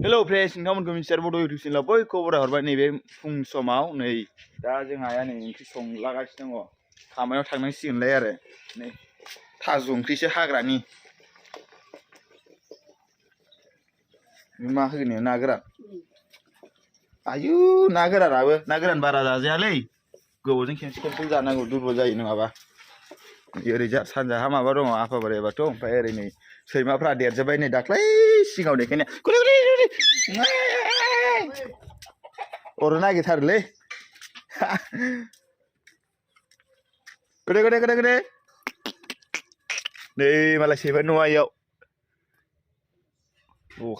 Hello friends, नोंथांमोनखौ Mithisar Bodo YouTube channel बयखौ बराय हरबाय नैबे फुं समाव नै दा जोंहा नै ओंख्रि संलागासिनो दङ खामानियाव थांनांसिगोनलाय आरो नै थास' ओंख्रिसो हाग्रानि मा होगोन ना गोरान आयु ना गोरान बारा जाजायालै गोबावजों खेबसे जानांगौ दुरबल जायो नङाबा ओरैजा सानजाहा माबा दङ आफा बोराइ बाथौ ओमफ्राय ओरै नै सैमाफ्रा देरजोब्बाय नै दाख्लै सिगाङाव देखायनाय अरनो नागिरथारोलै गोदे नै मालाय सैमा न'आ इयाव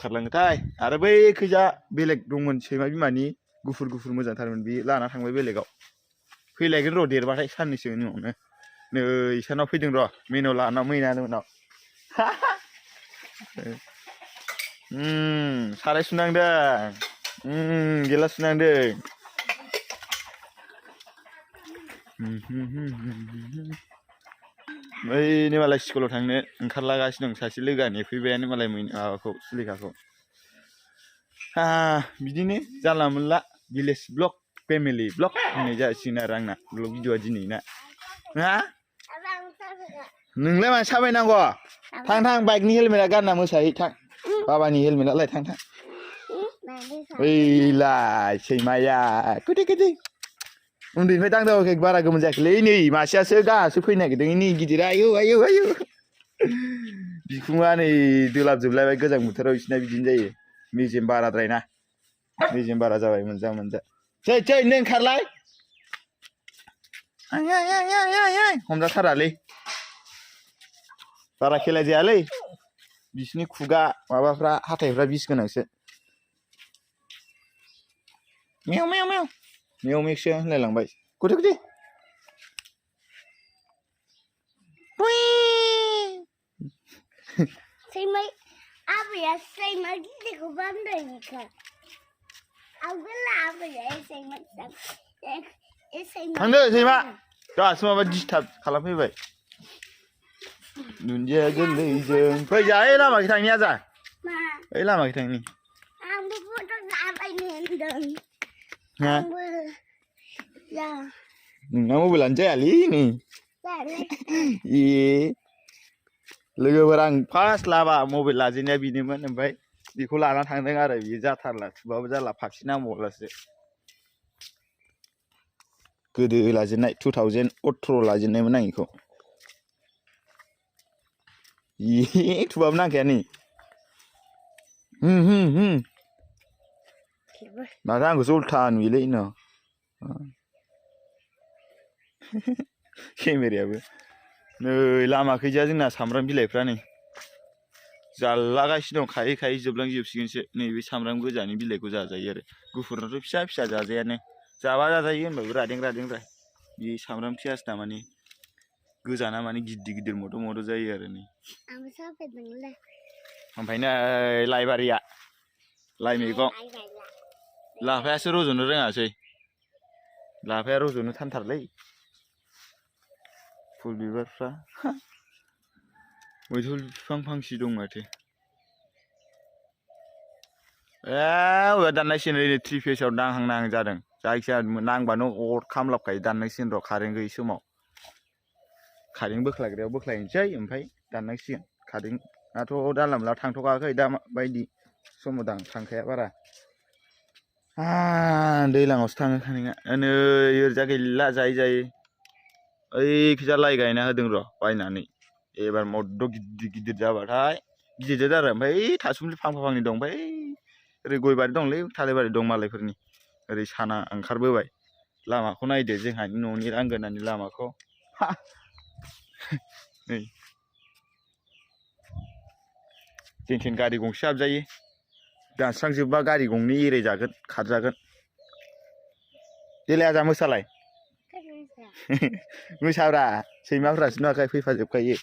खारलाङोथाय आरो बै खैजा बेलेग दंमोन सैमा बिमानि गुफुर मोजांथारमोन बे लाना थांबाय बेलेगाव फैलायगोन र' देरबाथाय साननैसो उनावनो नै इसानाव फैदों र' मेनाव लाना मैनानो उनाव साराय सुनांदों गिलास सुनांदों बैनो मालाय स्कुलाव थांनो ओंखारलागासिनो दं सासे लोगोआ नेफैबायानो मालाय माबाखौ सुलेखाखौ बिदिनो जानला मोनला भिलेज ब्लग फेमिलि ब्लग होननाय जासिगोन आरो आंना ब्लग भिडिअआ दिनैना नोंलाय मानो साबायनांगौ थां बाइकनि हेलमेटआ गानना मोसाहै थां बाबानि हेलमेटआलाय थां ओइलाय सैमाया गोदे उन्दैनिफ्राय दांदावाखै बारा गोमोन जायाखैलै नै मासेयासो गाहासो फैनो नागिरदों नै गिदिरा आयु बिखुङा नै दोलाबजोबलायबाय गोजां बोथोराव बिसिना बिदिनो जायो मेजेम बाराद्राय ना मेजेम बारा जाबाय मोनजा थै नों खारलाय हमजाथारालै बारा खेला जायालै बिसिनि खुगा माबाफ्रा हाथायफ्रा बिस गोनांसो मेव मेवसो होनलायलांबाय गथे सैमा आबैया सैमा गिदिरखौ बानदों आवगोल आबैया सैमा थांदो सैमा दासो माबा डिस्टार्ब खालामफैबाय दुन्दिया गोरलैजों फै जाहै लामाखै थांनि आजा ओइ लामाखै थांनि आंबो फट' लाबायनो होनदों नोंना मबाइलानो जायालै नै लोगोफोर आं फार्स्ट लाबा मबाइल लाजेननाया बिनोमोन ओमफ्राय बेखौ लाना थांदों आरो बियो जाथारला थुबाबो जाला फाबसि नांबावलासो गोदो लाजेननाय 2018 लाजेननायमोन आं बेखौ थुबाबो नांखाया नै माथो आंखौसो उल्था नुयोलै न केमेरायाबो नै लामाखैजा जोंना सामब्राम बिलाइफ्रा नै जालागासिनो दं खायै जोबलांजोबसिगोनसो नैबे सामब्राम गोजानि बिलाइखौ जाजायो आरो गुफुरनाथ' फिसा जाजायानो जाबा जाजायो होनबाबो रादें बे सामब्राम पियासना माने गोजाना माने गिदिर मद' जायो आरो नै ओमफ्राय नै लाइबारिया लाइ मैगं लाफायासो रज'नो रोङासै लाफाया रज'नो थानथारलै फुल बिबारफ्रा मैथुर बिफां फांसे दं माथो अबे दाननायसिगोन ओरै 3 फेसाव नांहां जादों जायखिया नांबानो अर खामलाबखायो दाननांसिगोन र' कारेन्ट गैयि समाव कारेन्ट बोख्लायग्रायाव बोख्लायनोसै ओमफ्राय दाननांसिगोन कारेन्टआथ' जानला मोनला थांथ'खायाखै दा बायदि समाव थांखाया बारा दैज्लाङावसो थाङो कारेन्टआ नै ओरैजा गैला जायै ओइखिजा लाइ गायना होदों र' बायनानै एबार मद्द' गिदिर जाबाथाय गिदिर आरो ओमफ्राय थासुमलि फांफा दं ओमफ्राय ओरै गय बारि दंलै थालिर बारि दं मालायफोरनि ओरै साना ओंखारबोबाय लामाखौ नायदो जोंहानि न'नि लांगोनानि लामाखौ नै जेनथेन गारि गंसे हाबजायो दानस्रांजोबबा गारि गंनै एरायजागोन खारजागोन देलाय आजा मोसालाय मोसाब्रा सैमाफ्रासो नुवाखै फैफाजोबखायो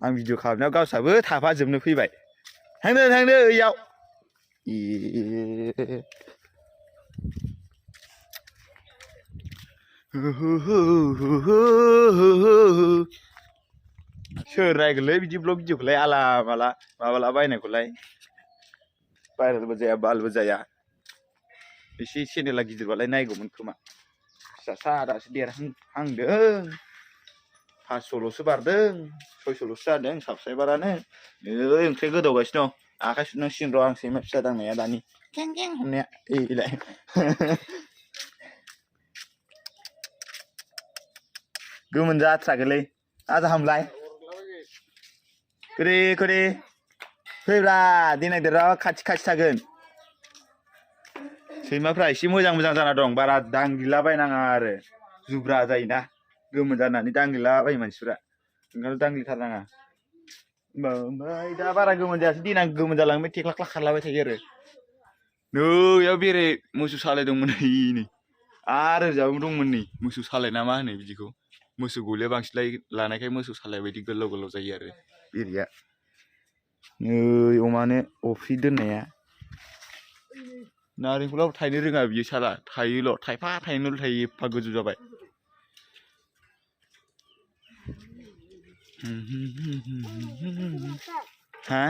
आं भिडिअ खालामनायाव गावस्राबो थाफाजोबनो फैबाय थांदो ओइयाव सोर रायगोनलै बिदि ब्लग भिडिअखौलाय आला माला माबाला बायनायखौलाय भाइरेलबो जाया बालबो जाया एसे चेनेला गिदिरबालाय नायगौमोन खोमा फिसासा दासो देरहांदों 500ल'सो बारदों 600ल'सो जादों साबस्क्राइबारानो नै ओंख्रि गोदौगासिनो दं आखाइ सुनांसिगोन र' आं सैमा फिसा दांनाया दानि कें कें हमनाया एलाय गोमोन जाथ्राखैलै आजाहामलाय खोरे खोरे फैब्रा देनां देरबा खाथि खाथि थागोन सैमाफ्रा एसे मोजां मोजां जाना दं बारा दांग्लिलाबायनाङा आरो जुब्रा जायोना गोमोन जानानै दांग्लिलाबायो मानसिफ्रा ओंखायनो दांग्लिथारनाङा ओमफ्राय दा बारा गोमोन जायासै देनां गोमोन जालांबाय थेख्ला क्ला खारलाबाय थायो आरो नै बेयाव बेरे मोसौ सालायदोंमोन नै आरो ओरैजाबो दंमोन नै मोसौ सालाय ना मा होनो बिदिखौ मोसौ गलिया बांसिन लानायखाय मोसौ सालाय बायदि गोलाव गोलाव जायो आरो बेरेया नै अमानो अफ्रि दोननाया नारेंखलाबो थायनो रोङा बियो साला थायोल' थायफा थायनैल' थायो एफा गोजौ जाबाय हा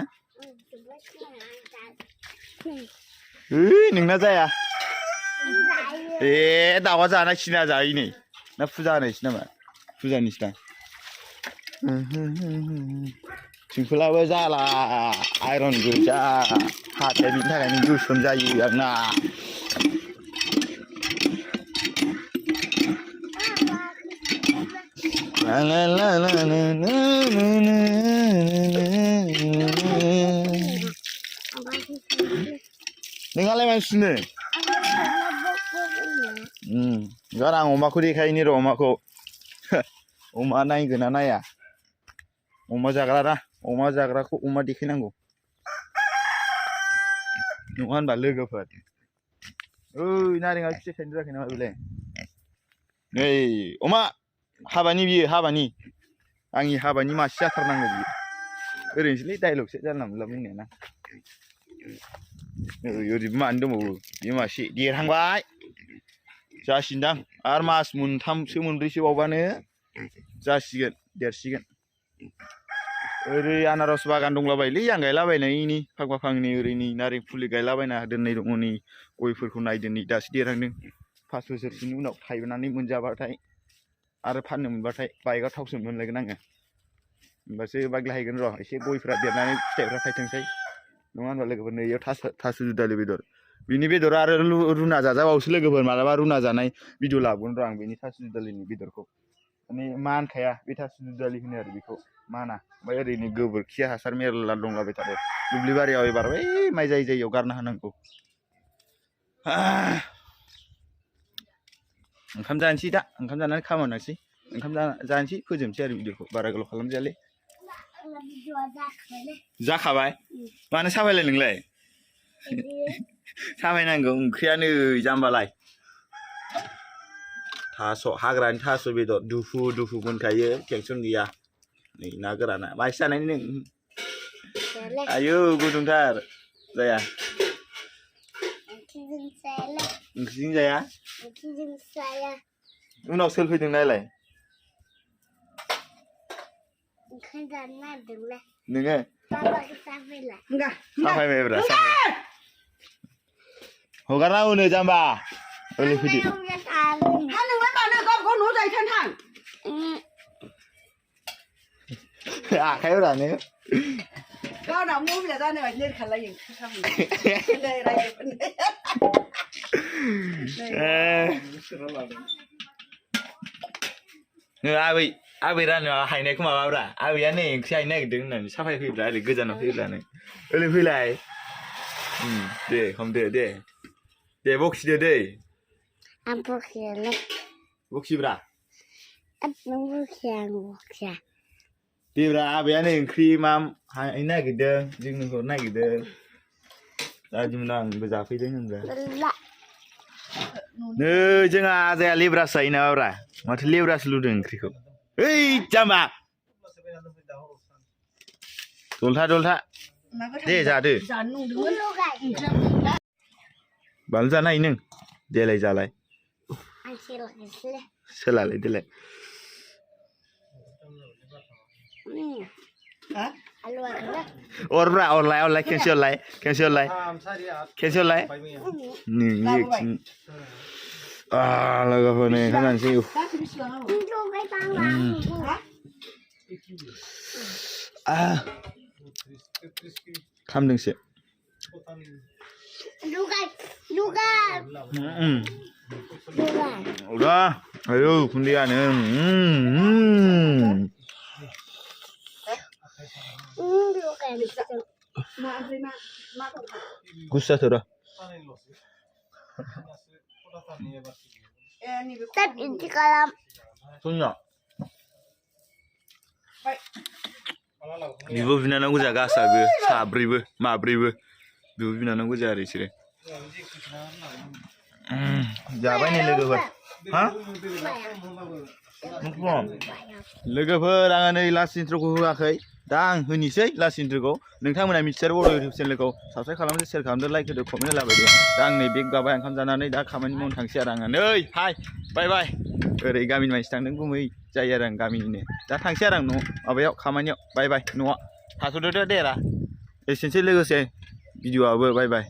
नोंना जाया ए दाउआ जानायसैना जायो नै ना फुजा होनायसै नामा फुजानिसो दां थिंखोलाबो जाला आइरन गोजा हाथाया बिनि थाखायनो गोसोम जायो आंना नोंहालाय मा सुनो गार आं अमाखौ देखायनि र' अमाखौ अमा नायगोन ना नाया अमा जाग्रा ना अमा जाग्राखौ अमा देखायनांगौ नङा होनबा लोगोफोर ओइ नारेंआ फिथाइ थायनो रोङाखै नामा बेलाय नै अमा हाबानि बियो हाबानि आंनि हाबानि मासे जाथारनांगौ बियो ओरैनोसोलै डाइलगसो जानला मोनला बुंनाया ना ओरैबो मानो दंबावो बे मासे देरहांबाय जासिगोनदां आरो मास मोनथामसो मोनब्रैसो बावबानो जासिगोन देरसिगोन ओरै आनारस बागान दंलाबायलै आं गायलाबायनायनि फांफा फांनै ओरै नै नारें फुलि गायलाबायना दोननाय दङ नै गयफोरखौ नायदो नै दासो देरहांदों 5 बोसोरसोनि उनाव थायनानै मोनजाबाथाय आरो फाननो मोनबाथाय बाइकआव थाव सोनो मोनलायगोन आङो होमबासो बाइक लाहैगोन र' एसे गयफ्रा देरनानै फिथाइफ्रा थायथोंसै नङा होनबा लोगोफोर नै इयाव थास' दुदालि बेदर बिनि बेदरा आरो रुना जाजाबावोसो लोगोफोर मालाबा रुना जानाय भिडिअ लाबोगोन र' आं बेनि थास' दुदालिनि बेदरखौ माने मानखाया बे थास' दुदालि होनो आरो बेखौ माना ओमफ्राय ओरैनो गोबोरखि हासार मेरला दंलाबायथारो दुब्लि बारियाव एबार बै माइ जायै जायगायाव गारना होनांगौ ओंखाम जानोसै दा ओंखाम जानानै खामानिसै ओंखाम जानोसै फोजोबनोसै आरो भिडिअखौ बारा गोलाव खालामजायालै जाखाबाय मानो साफायलाय नोंलाय साफायनांगौ ओंख्रियानो जाम्बालाय थास' हाग्रानि थास' बेदर दुफु दुफु मोनखायो टेनसन गैया नै ना गोराना मासे जानायनि नों आयौ गुदुंथार जाया ओंख्रिजों जाया उनाव सोर फैदों नायलाय नोङो साफायबायब्रा हगारना होनो जाम्बा ओरै फैदो आखाइफोरानो गावनाव मबाइला जानो बायदि लिरखालायो आबै रानो हायनायखौ माबाब्रा आबैया नै ओंख्रि हायनो नागिरदों होननानै साफाय फैब्रा ओरै गोजानाव फैब्लानो ओरै फैलाय दे हमदो दे बखिदो दै आं बखियालै बखिब्रा नों बखिया देब्रा आबैया नै ओंख्रि मा हायनो नागिरदों जोंनो हरनो नागिरदों दादिमोन आंबो जाफैदों होनब्रा नै जोंहा आजाया लेब्रासो जायो नामाब्रा माथो लेब्रासो लुदों ओंख्रिखौ ओइ जाम्बा दलथा दे जादो बानलु जानो हायो नों देलाय जालाय सोलालाय देलाय अरब्रा अरलाय खेनसे अरलाय खेनसे अरलाय लोगोफोर नै होनसै खामदोंसो udah ayo kundian gusta tuh dah tapi di kalam punya ibu binatang jaga sabe sabribe mabribe ibu binatang jari sih जाबाय नै लोगोफोर हा लोगोफोर आङो नै लास्ट इन्ट्र'खौ होआखै दा आं होनोसै लास्ट इन्ट्र'खौ नोंथांमोना मिथिसार बर' इउटिउब चेनेलखौ साबस्क्राइब खालामदो शेयार खालामदो लाइक होदो कमेन्ट होलाबायदो दा आं नै बेग बाबाय ओंखाम जानानै दा खामानि मावनो थांसै आरो आङो नै हाय बाय बाय ओरै गामिनि मानसि थांदों गुमै जायो आरो आं गामिनिनो दा थांसै आरो आं न' माबायाव खामानियाव बाय बाय न'आ थाथ'दो दे रा एसेनोसै लोगोसे भिडिअ'आबो बाय बाय